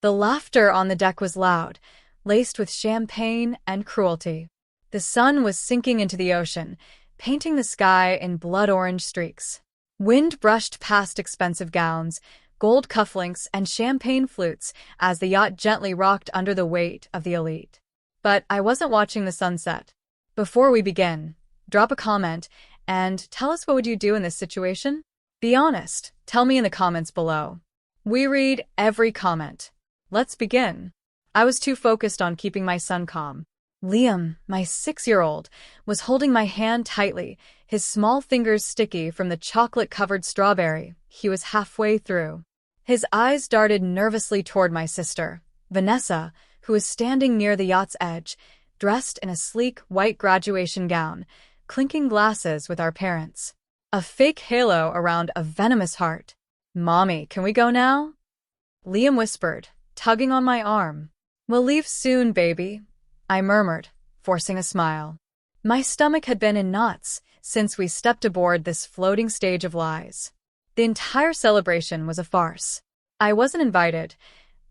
The laughter on the deck was loud, laced with champagne and cruelty. The sun was sinking into the ocean, painting the sky in blood-orange streaks. Wind brushed past expensive gowns, gold cufflinks, and champagne flutes as the yacht gently rocked under the weight of the elite. But I wasn't watching the sunset. Before we begin, drop a comment and tell us what would you do in this situation? Be honest, tell me in the comments below. We read every comment. Let's begin. I was too focused on keeping my son calm. Liam, my 6-year-old, was holding my hand tightly, his small fingers sticky from the chocolate-covered strawberry he was halfway through. His eyes darted nervously toward my sister, Vanessa, who was standing near the yacht's edge, dressed in a sleek white graduation gown, clinking glasses with our parents. A fake halo around a venomous heart. "Mommy, can we go now?" Liam whispered, tugging on my arm. "We'll leave soon, baby," I murmured, forcing a smile. My stomach had been in knots since we stepped aboard this floating stage of lies. The entire celebration was a farce. I wasn't invited.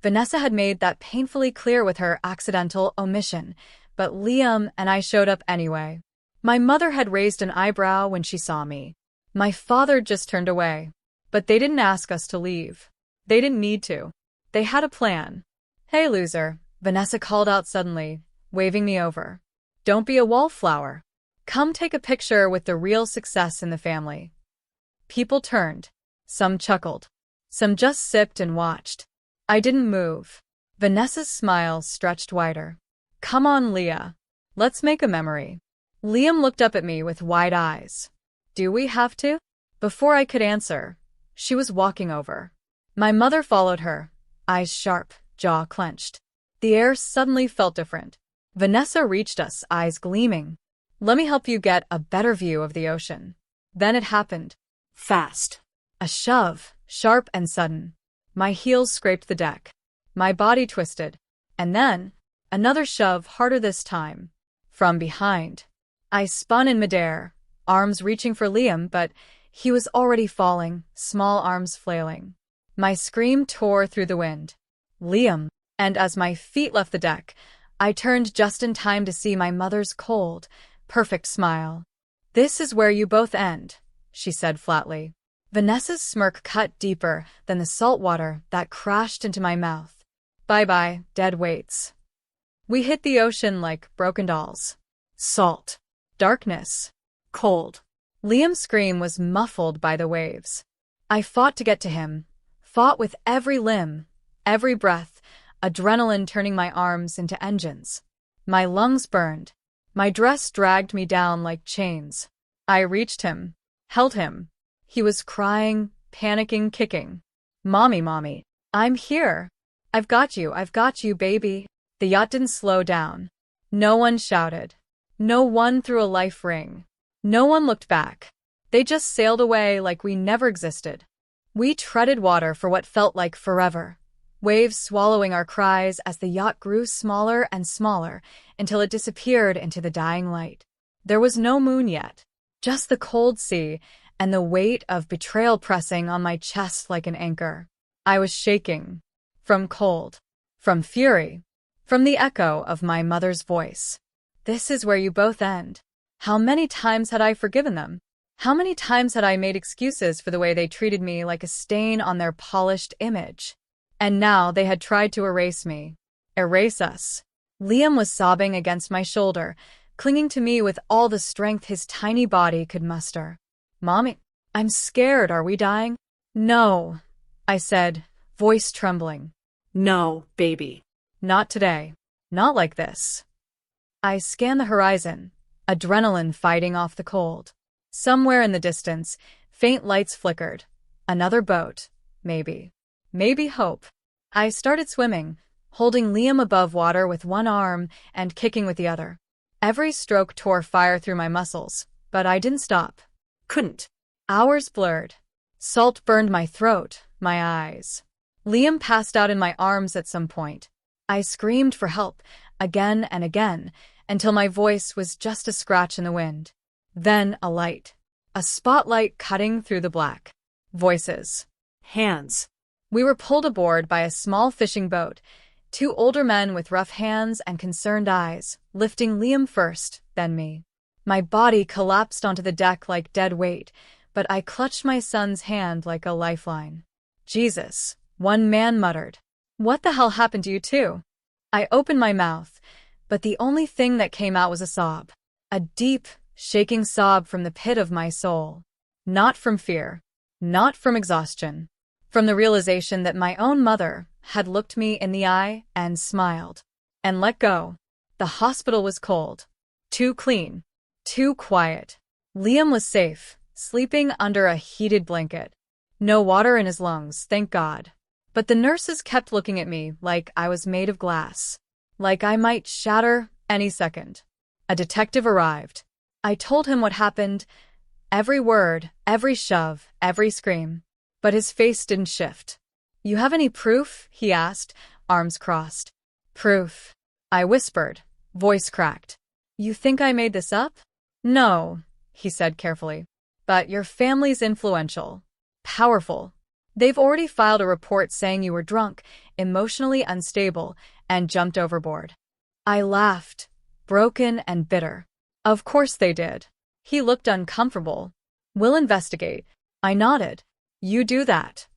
Vanessa had made that painfully clear with her accidental omission, but Liam and I showed up anyway. My mother had raised an eyebrow when she saw me. My father just turned away. But they didn't ask us to leave. They didn't need to. They had a plan. "Hey, loser," Vanessa called out suddenly, waving me over. "Don't be a wallflower. Come take a picture with the real success in the family." People turned. Some chuckled. Some just sipped and watched. I didn't move. Vanessa's smile stretched wider. "Come on, Leah. Let's make a memory." Liam looked up at me with wide eyes. "Do we have to?" Before I could answer, she was walking over. My mother followed her, eyes sharp, jaw clenched. The air suddenly felt different. Vanessa reached us, eyes gleaming. "Let me help you get a better view of the ocean." Then it happened. Fast. A shove, sharp and sudden. My heels scraped the deck. My body twisted. And then, another shove, harder this time. From behind. I spun in midair, arms reaching for Liam, but he was already falling, small arms flailing. My scream tore through the wind. "Liam!" And as my feet left the deck, I turned just in time to see my mother's cold, perfect smile. "This is where you both end," she said flatly. Vanessa's smirk cut deeper than the salt water that crashed into my mouth. Bye-bye, dead weights. We hit the ocean like broken dolls. Salt. Darkness. Cold. Liam's scream was muffled by the waves. I fought to get to him, fought with every limb, every breath, adrenaline turning my arms into engines. My lungs burned. My dress dragged me down like chains. I reached him, held him. He was crying, panicking, kicking. "Mommy, mommy, I'm here. I've got you, baby." The yacht didn't slow down. No one shouted. No one threw a life ring. No one looked back. They just sailed away like we never existed. We treaded water for what felt like forever, waves swallowing our cries as the yacht grew smaller and smaller until it disappeared into the dying light. There was no moon yet, just the cold sea and the weight of betrayal pressing on my chest like an anchor. I was shaking. From cold. From fury. From the echo of my mother's voice. "This is where you both end." How many times had I forgiven them? How many times had I made excuses for the way they treated me like a stain on their polished image? And now they had tried to erase me. Erase us. Liam was sobbing against my shoulder, clinging to me with all the strength his tiny body could muster. "Mommy, I'm scared. Are we dying?" "No," I said, voice trembling. "No, baby. Not today. Not like this." I scanned the horizon, adrenaline fighting off the cold. Somewhere in the distance, faint lights flickered. Another boat. Maybe. Maybe hope. I started swimming, holding Liam above water with one arm and kicking with the other. Every stroke tore fire through my muscles, but I didn't stop. Couldn't. Hours blurred. Salt burned my throat, my eyes. Liam passed out in my arms at some point. I screamed for help, again and again, until my voice was just a scratch in the wind. Then a light. A spotlight cutting through the black. Voices. Hands. We were pulled aboard by a small fishing boat, two older men with rough hands and concerned eyes, lifting Liam first, then me. My body collapsed onto the deck like dead weight, but I clutched my son's hand like a lifeline. Jesus, one man muttered. What the hell happened to you two? I opened my mouth, but the only thing that came out was a sob. A deep, shaking sob from the pit of my soul. Not from fear. Not from exhaustion. From the realization that my own mother had looked me in the eye and smiled. And let go. The hospital was cold. Too clean. Too quiet. Liam was safe, sleeping under a heated blanket. No water in his lungs, thank God. But the nurses kept looking at me like I was made of glass. Like I might shatter any second. A detective arrived. I told him what happened. Every word, every shove, every scream. But his face didn't shift. You have any proof? He asked, arms crossed. Proof. I whispered, voice cracked. You think I made this up? No, he said carefully. But your family's influential. Powerful. They've already filed a report saying you were drunk, emotionally unstable, and jumped overboard. I laughed, broken and bitter. Of course they did. He looked uncomfortable. We'll investigate. I nodded. You do that.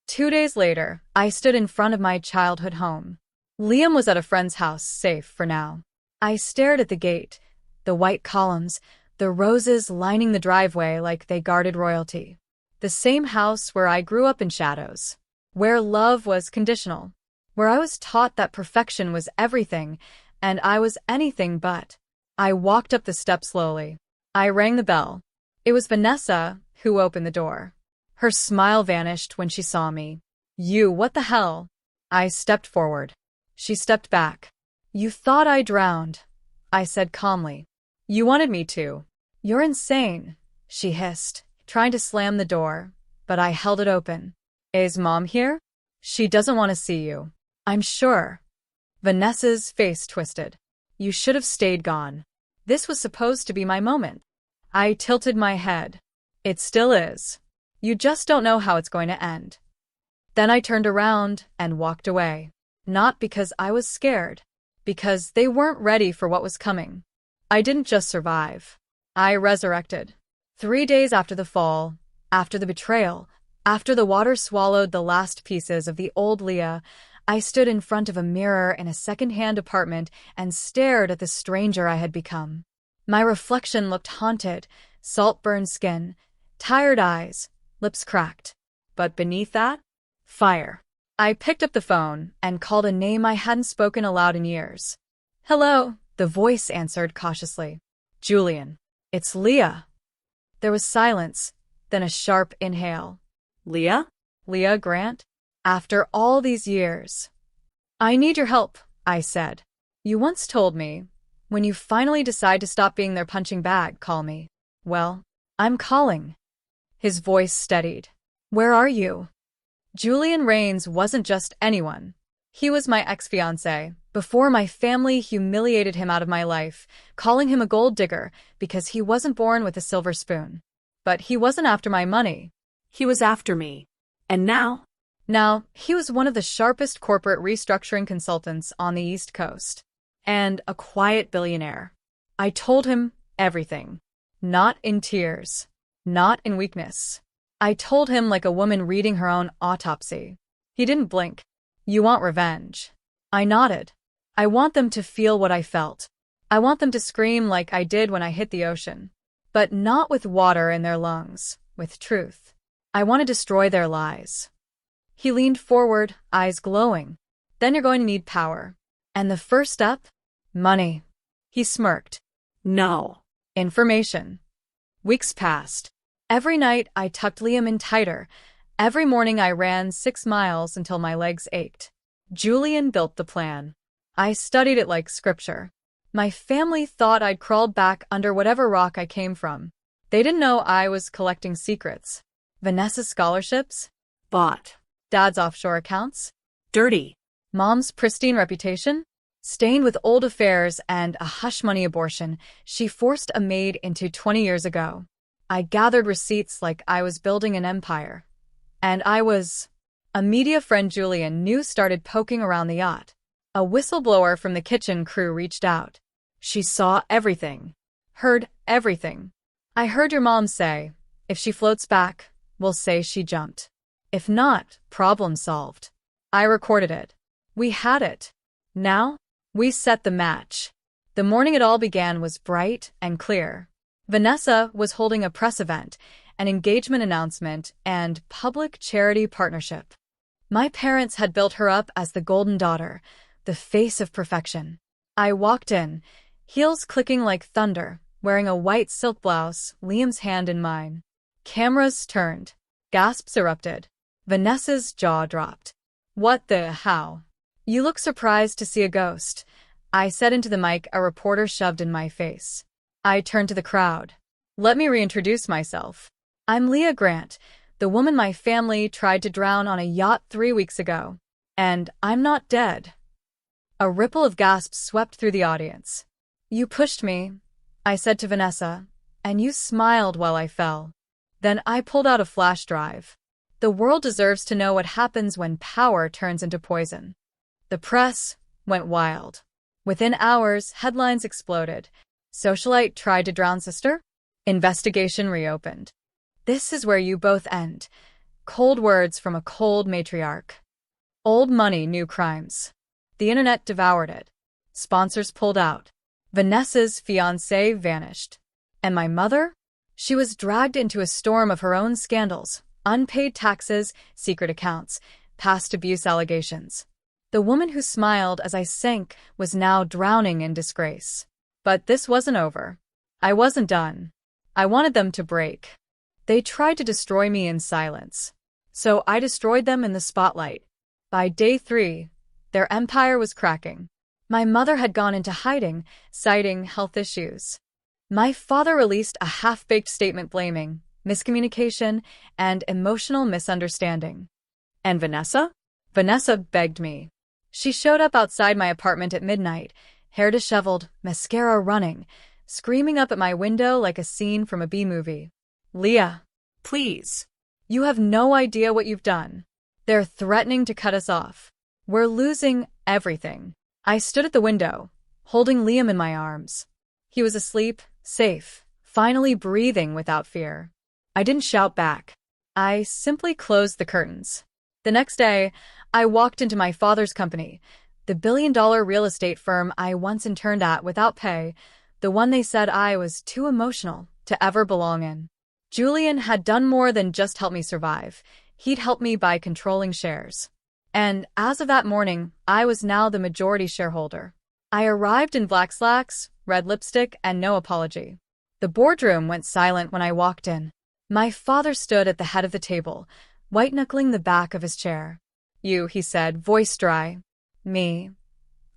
2 days later, I stood in front of my childhood home. Liam was at a friend's house, safe for now. I stared at the gate, the white columns, the roses lining the driveway like they guarded royalty. The same house where I grew up in shadows. Where love was conditional. Where I was taught that perfection was everything, and I was anything but. I walked up the steps slowly. I rang the bell. It was Vanessa who opened the door. Her smile vanished when she saw me. You, what the hell? I stepped forward. She stepped back. You thought I drowned, I said calmly. You wanted me to. You're insane, she hissed, trying to slam the door, but I held it open. Is Mom here? She doesn't want to see you. I'm sure. Vanessa's face twisted. You should have stayed gone. This was supposed to be my moment. I tilted my head. It still is. You just don't know how it's going to end. Then I turned around and walked away. Not because I was scared. Because they weren't ready for what was coming. I didn't just survive. I resurrected. 3 days after the fall, after the betrayal, after the water swallowed the last pieces of the old Leah, I stood in front of a mirror in a second-hand apartment and stared at the stranger I had become. My reflection looked haunted, salt-burned skin, tired eyes, lips cracked. But beneath that, fire. I picked up the phone and called a name I hadn't spoken aloud in years. Hello, the voice answered cautiously. Julian. It's Leah. There was silence, then a sharp inhale. Leah? Leah Grant? After all these years. I need your help, I said. You once told me, when you finally decide to stop being their punching bag, call me. Well, I'm calling. His voice steadied. Where are you? Julian Rains wasn't just anyone. He was my ex-fiancé, before my family humiliated him out of my life, calling him a gold digger because he wasn't born with a silver spoon. But he wasn't after my money. He was after me. And now? Now, he was one of the sharpest corporate restructuring consultants on the East Coast. And a quiet billionaire. I told him everything. Not in tears. Not in weakness. I told him like a woman reading her own autopsy. He didn't blink. You want revenge? I nodded. I want them to feel what I felt. I want them to scream like I did when I hit the ocean. But not with water in their lungs, with truth. I want to destroy their lies. He leaned forward, eyes glowing. Then you're going to need power. And the first step? Money. He smirked. No. Information. Weeks passed. Every night I tucked Liam in tighter. Every morning I ran 6 miles until my legs ached. Julian built the plan. I studied it like scripture. My family thought I'd crawled back under whatever rock I came from. They didn't know I was collecting secrets. Vanessa's scholarships? Bought. Dad's offshore accounts? Dirty. Mom's pristine reputation? Stained with old affairs and a hush-money abortion she forced a maid into 20 years ago. I gathered receipts like I was building an empire. And I was A media friend Julian knew started poking around the yacht. A whistleblower from the kitchen crew reached out. She saw everything. Heard everything. I heard your mom say, if she floats back, we'll say she jumped. If not, problem solved. I recorded it. We had it. Now, we set the match. The morning it all began was bright and clear. Vanessa was holding a press event, an engagement announcement, and public charity partnership. My parents had built her up as the golden daughter, the face of perfection. I walked in, heels clicking like thunder, wearing a white silk blouse, Liam's hand in mine. Cameras turned. Gasps erupted. Vanessa's jaw dropped. What the how? You look surprised to see a ghost, I said into the mic a reporter shoved in my face. I turned to the crowd. Let me reintroduce myself. I'm Leah Grant, the woman my family tried to drown on a yacht 3 weeks ago. And I'm not dead. A ripple of gasps swept through the audience. You pushed me, I said to Vanessa, and you smiled while I fell. Then I pulled out a flash drive. The world deserves to know what happens when power turns into poison. The press went wild. Within hours, headlines exploded. Socialite tried to drown sister? Investigation reopened. This is where you both end. Cold words from a cold matriarch. Old money, new crimes. The internet devoured it. Sponsors pulled out. Vanessa's fiancé vanished. And my mother? She was dragged into a storm of her own scandals, unpaid taxes, secret accounts, past abuse allegations. The woman who smiled as I sank was now drowning in disgrace. But this wasn't over. I wasn't done. I wanted them to break. They tried to destroy me in silence. So I destroyed them in the spotlight. By day 3, their empire was cracking. My mother had gone into hiding, citing health issues. My father released a half-baked statement blaming miscommunication and emotional misunderstanding. And Vanessa? Vanessa begged me. She showed up outside my apartment at midnight, hair disheveled, mascara running, screaming up at my window like a scene from a B-movie. Leah, Please. you have no idea what you've done. They're threatening to cut us off. We're losing everything. I stood at the window, holding Liam in my arms. He was asleep, safe, finally breathing without fear. I didn't shout back. I simply closed the curtains. The next day, I walked into my father's company, the billion-dollar real estate firm I once interned at without pay, the one they said I was too emotional to ever belong in. Julian had done more than just help me survive. He'd helped me by controlling shares. And as of that morning, I was now the majority shareholder. I arrived in black slacks, red lipstick, and no apology. The boardroom went silent when I walked in. My father stood at the head of the table, white-knuckling the back of his chair. You, he said, voice dry. Me,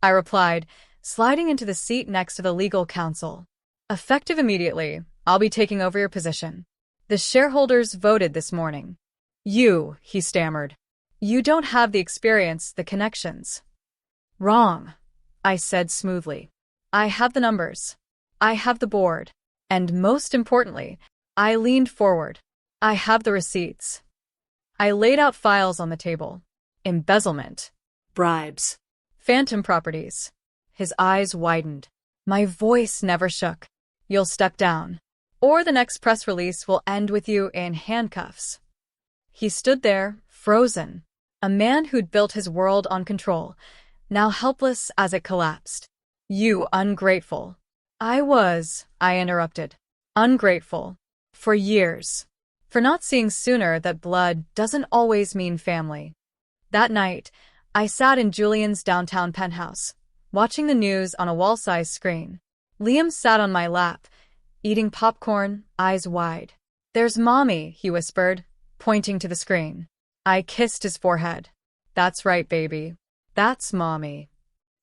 I replied, sliding into the seat next to the legal counsel. Effective immediately, I'll be taking over your position. The shareholders voted this morning. You, he stammered. You don't have the experience, the connections. Wrong, I said smoothly. I have the numbers. I have the board. And most importantly, I leaned forward. I have the receipts. I laid out files on the table. Embezzlement. Bribes. Phantom properties. His eyes widened. My voice never shook. You'll step down. Or the next press release will end with you in handcuffs. He stood there, frozen. A man who'd built his world on control, now helpless as it collapsed. You ungrateful. I interrupted. Ungrateful. For years. For not seeing sooner that blood doesn't always mean family. That night, I sat in Julian's downtown penthouse, watching the news on a wall-sized screen. Liam sat on my lap, eating popcorn, eyes wide. There's Mommy, he whispered, pointing to the screen. I kissed his forehead. That's right, baby. That's Mommy.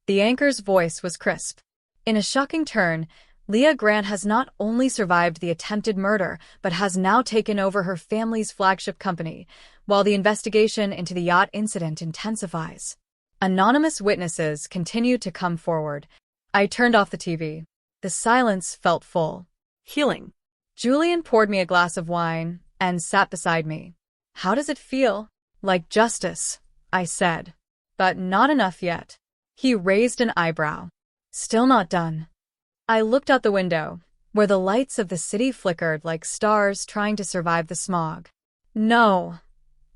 The anchor's voice was crisp. In a shocking turn, Leah Grant has not only survived the attempted murder, but has now taken over her family's flagship company, while the investigation into the yacht incident intensifies. Anonymous witnesses continue to come forward. I turned off the TV. The silence felt full. Healing. Julian poured me a glass of wine and sat beside me. How does it feel? Like justice, I said. But not enough yet. He raised an eyebrow. Still not done. I looked out the window, where the lights of the city flickered like stars trying to survive the smog. No,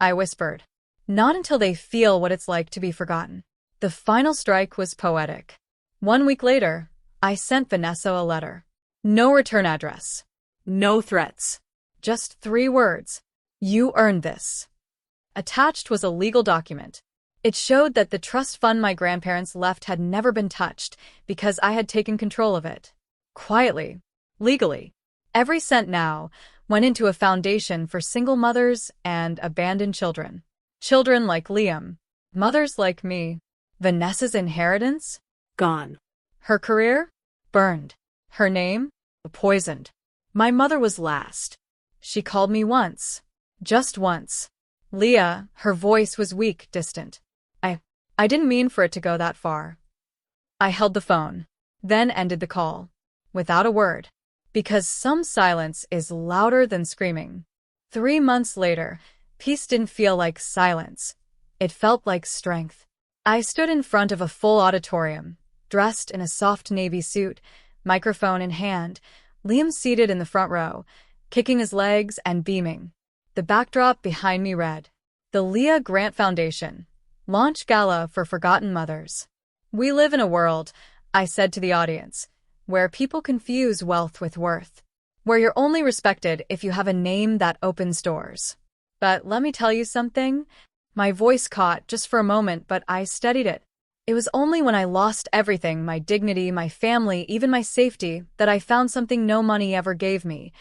I whispered. Not until they feel what it's like to be forgotten. The final strike was poetic. 1 week later, I sent Vanessa a letter. No return address. No threats. Just 3 words. You earned this. Attached was a legal document. It showed that the trust fund my grandparents left had never been touched because I had taken control of it. Quietly. Legally. Every cent now went into a foundation for single mothers and abandoned children. Children like Liam. Mothers like me. Vanessa's inheritance? Gone. Her career? Burned. Her name? Poisoned. My mother was last. She called me once. Just once. Leah, her voice was weak, distant. I didn't mean for it to go that far. I held the phone, then ended the call. Without a word. Because some silence is louder than screaming. 3 months later, peace didn't feel like silence. It felt like strength. I stood in front of a full auditorium, dressed in a soft navy suit, microphone in hand, Liam seated in the front row, kicking his legs and beaming. The backdrop behind me read, "The Leah Grant Foundation. Launch Gala for Forgotten Mothers." We live in a world, I said to the audience, where people confuse wealth with worth, where you're only respected if you have a name that opens doors. But let me tell you something. My voice caught just for a moment, but I steadied it. It was only when I lost everything, my dignity, my family, even my safety, that I found something no money ever gave me,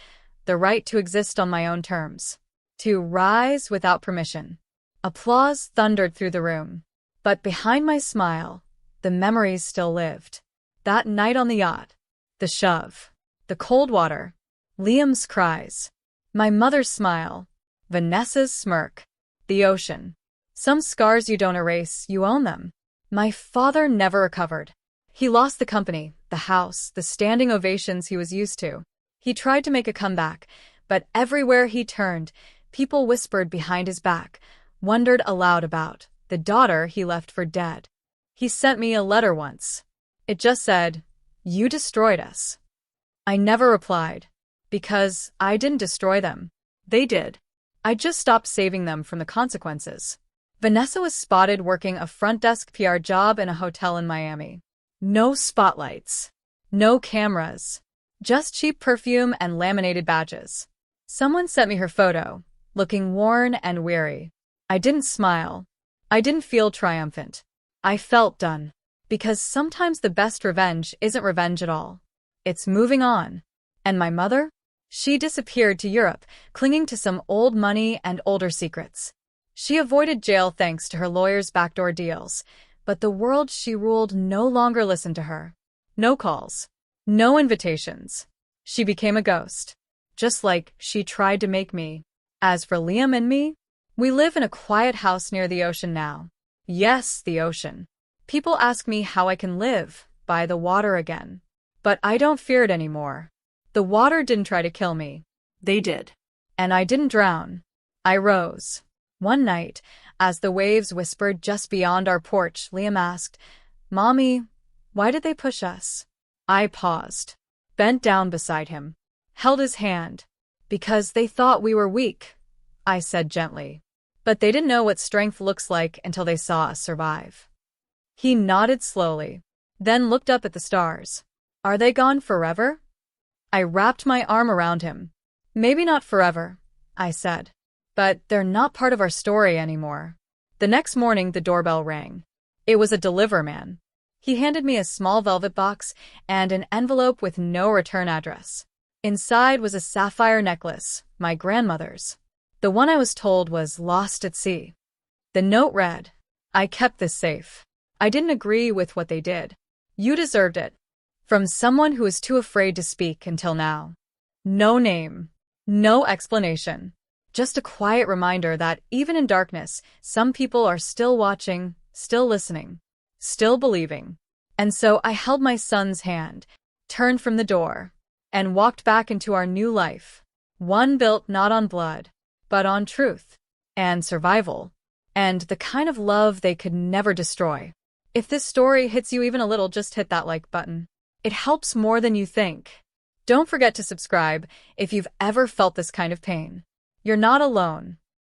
the right to exist on my own terms, to rise without permission. Applause thundered through the room. But behind my smile, the memories still lived. That night on the yacht, the shove, the cold water, Liam's cries, my mother's smile, Vanessa's smirk, the ocean. Some scars you don't erase, you own them. My father never recovered. He lost the company, the house, the standing ovations he was used to. He tried to make a comeback, but everywhere he turned, people whispered behind his back, wondered aloud about the daughter he left for dead. He sent me a letter once. It just said, "You destroyed us." I never replied, because I didn't destroy them. They did. I just stopped saving them from the consequences. Vanessa was spotted working a front desk PR job in a hotel in Miami. No spotlights. No cameras. Just cheap perfume and laminated badges. Someone sent me her photo, looking worn and weary. I didn't smile. I didn't feel triumphant. I felt done. Because sometimes the best revenge isn't revenge at all. It's moving on. And my mother? She disappeared to Europe, clinging to some old money and older secrets. She avoided jail thanks to her lawyer's backdoor deals, but the world she ruled no longer listened to her. No calls. No invitations. She became a ghost. Just like she tried to make me. As for Liam and me, we live in a quiet house near the ocean now. Yes, the ocean. People ask me how I can live by the water again. But I don't fear it anymore. The water didn't try to kill me. They did. And I didn't drown. I rose. One night, as the waves whispered just beyond our porch, Liam asked, "Mommy, why did they push us?" I paused, bent down beside him, held his hand. "Because they thought we were weak," I said gently. But they didn't know what strength looks like until they saw us survive. He nodded slowly, then looked up at the stars. "Are they gone forever?" I wrapped my arm around him. "Maybe not forever," I said. "But they're not part of our story anymore." The next morning, the doorbell rang. It was a delivery man. He handed me a small velvet box and an envelope with no return address. Inside was a sapphire necklace, my grandmother's. The one I was told was lost at sea. The note read, "I kept this safe. I didn't agree with what they did. You deserved it." From someone who was too afraid to speak until now. No name. No explanation. Just a quiet reminder that even in darkness, some people are still watching, still listening, still believing. And so I held my son's hand, turned from the door, and walked back into our new life. One built not on blood, but on truth and survival. and the kind of love they could never destroy. If this story hits you even a little, just hit that like button. It helps more than you think. Don't forget to subscribe if you've ever felt this kind of pain. You're not alone.